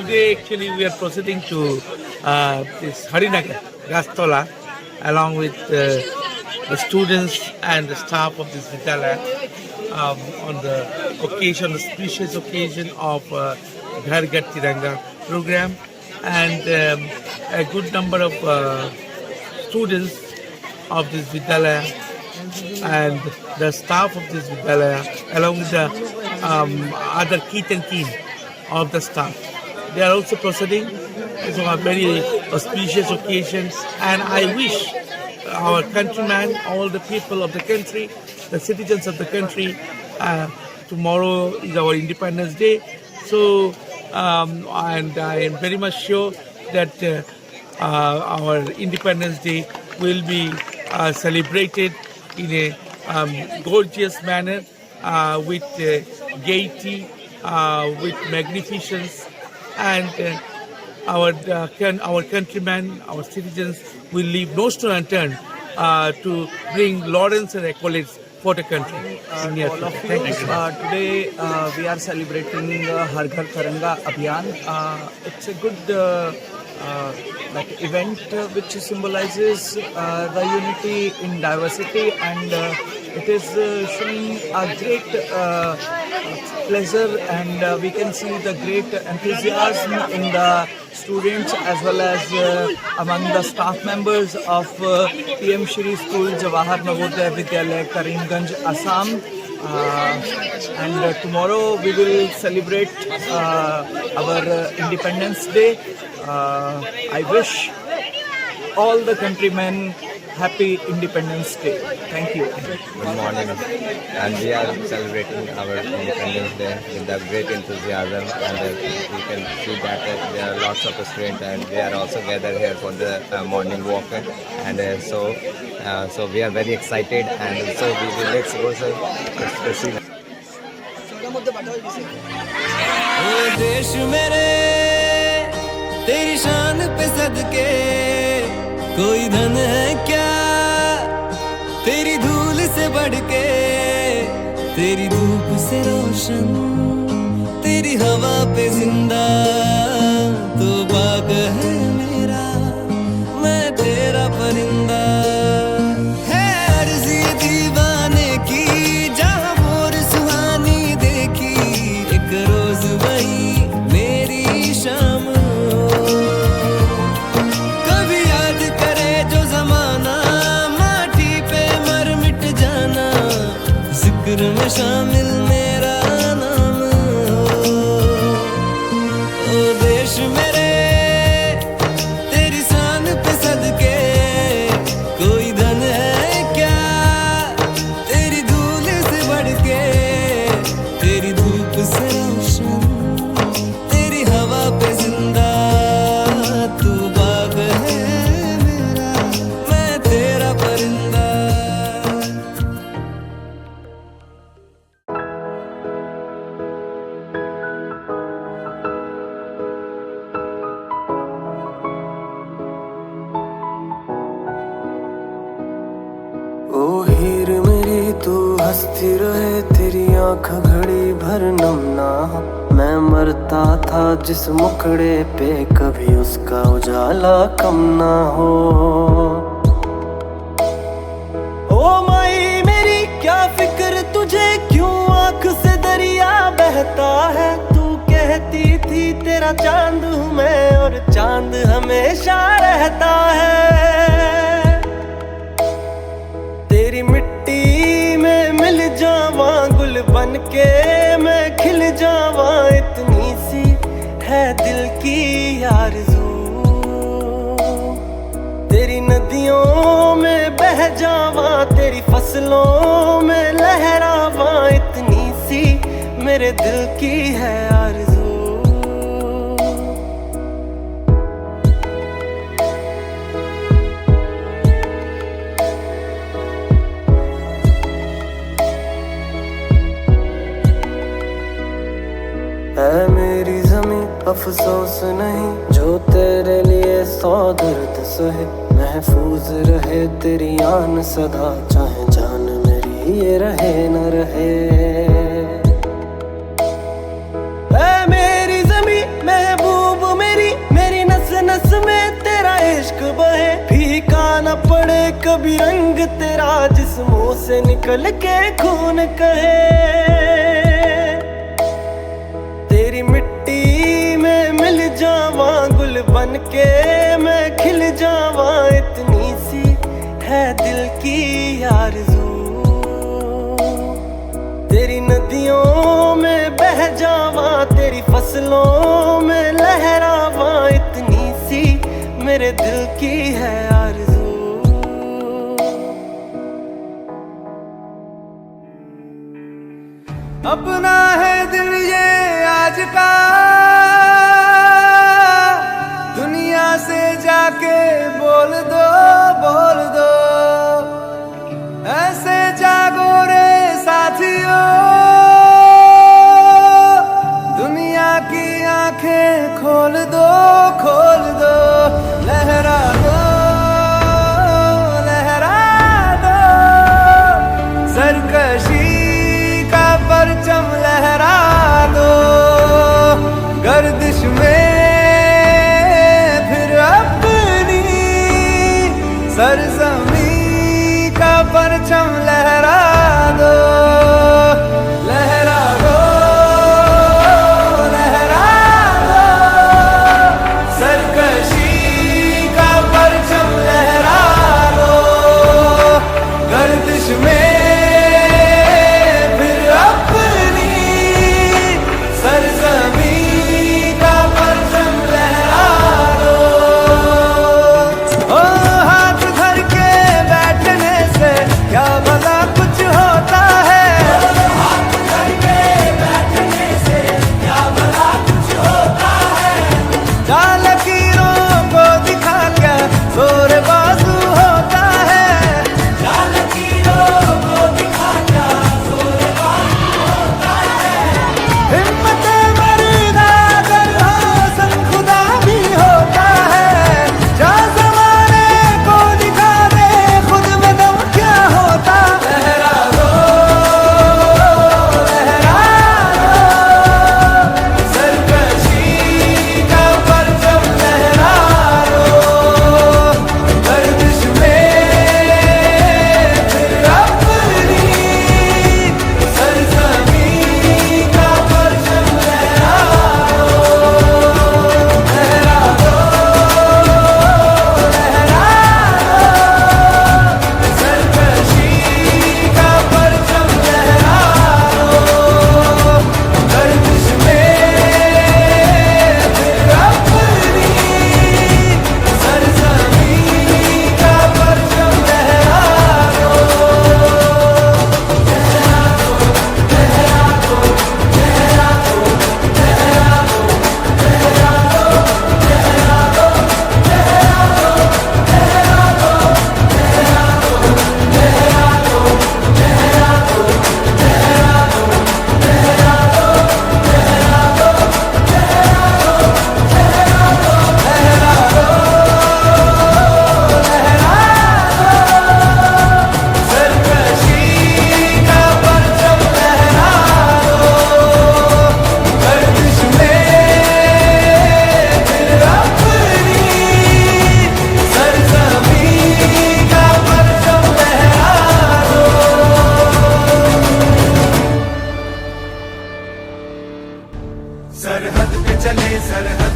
Today, actually, we are proceeding to this Harinagar, Gastola, along with the students and the staff of this Vidyalaya on the occasion, the specious occasion of Ghar Ghar Tiranga program, and a good number of students of this Vidyalaya and the staff of this Vidyalaya, along with the other kith and kin of the staff. They are also proceeding. It's a very auspicious occasion, and I wish our countrymen, all the people of the country, the citizens of the country, tomorrow is our Independence Day. So, and I am very much sure that our Independence Day will be celebrated in a gorgeous manner with gaiety, with magnificence, and our countrymen, our citizens will leave no stone unturned to bring laurels and accolades for the country. All of you, today we are celebrating Har Ghar Tiranga Abhiyan. It's a good event which symbolizes the unity in diversity, and it is showing a great pleasure, and we can see the great enthusiasm in the students as well as among the staff members of PM Shri School Jawahar Navodaya Vidyalaya, Karimganj, Assam. And tomorrow we will celebrate our Independence Day. I wish all the countrymen happy Independence Day. Thank you. Good morning, and we are celebrating our Independence Day with a great enthusiasm, and we can see that there are lots of students, and they are also gathered here for the morning walk, and so we are very excited, and so we will let's go, sir. Let's proceed. देश मेरे तेरी शान पे सदके कोई धन है क्या तेरी धूल से बढ़ के तेरी धूप से रोशन तेरी हवा पे जिंदा तो बाग है मेरा मैं तेरा परिंदा है अर्ज़ी दीवाने की जहाँ मोर सुहानी देखी एक रोज वही मेरी शाम कभी याद करे जो जमाना माटी पे मर मिट जाना जिक्र में शामिल मेरा नाम ओ देश मेरे तेरी शान पे सदके कोई धन है क्या तेरी धूल से बढ़ के तेरी धूप से रोशन तेरी हवा पे जिंदा तू बाग है मेरा मैं तेरा परिंदा ओ हीर मेरी तू हंसती रहे तेरी आँख घड़ी भर नम ना हो मैं मरता था जिस मुखड़े पे कभी उसका उजाला कम ना हो ओ माई मेरी क्या फिक्र तुझे क्यों आँख से दरिया बहता है तू कहती थी तेरा चांद हूँ मैं और चांद हमेशा रहता है तेरी मिट्टी में मिल जावा गुल बन के मैं खिल जावा इतनी सी है दिल की आरज़ू तेरी नदियों में बह जावा तेरी फसलों में लहरावा इतनी सी मेरे दिल की है आरज़ू ऐ मेरी ज़मीं अफसोस नहीं जो तेरे लिए सौ दर्द सहे महफूज रहे तेरी आन सदा चाहे जान मेरी ये रहे न रहे ऐ मेरी ज़मीं महबूब कभी रंग तेरा जिस्मों से निकल के खून कहे, तेरी मिट्टी में मिल जावा गुल बन के मैं खिल जावा, इतनी सी है दिल की आरज़ू, तेरी नदियों में बह जावा, तेरी फसलों में लहरावा, इतनी सी मेरे दिल की है आरज़ू। अपना है दिल ये आज का, दुनिया से जाके बोल दो, बोल दो, ऐसे जागो रे साथियों, दुनिया की आंखें खोल दो, खोल दो, लहरा दो, लहरा दो, सरकशी का परचम लहरा दो, गर्दिश में फिर अपनी सरजमी का परचम लहरा दो, लहरा दो, लहरा दो, सरकशी का परचम लहरा दो, गर्दिश में फिर अपनी सरजमी का परचम लहरा दो। ओ हाथ धर के बैठने से क्या भला कुछ होता है, हाथ धर के बैठने से क्या भला कुछ होता है, चाल लकीरों को दिखा क्या जोर बाजू होता है, चाल लकीरों को दिखा क्या जोर बाजू होता है, हिम्मत मर्दा अगर हो संग खुदा भी होता है, जा ज़माने को दिखा दे खुद में दम क्या होता, लहरा दो, लहरा दो, सरकशी का परचम लहरा दो, गर्दिश में फिर अपनी सरजमी का परचम लहरा दो, लहरा दो, लहरा दो, सरकशी का परचम लहरा दो, गर्दिश में फिर अपनी सरजमी का परचम लहरा सरकशी का परचम लहरा दो, गर्दिश में फिर अपनी सरजमी का परचम लहरा दो। सरहद पे चले सरहद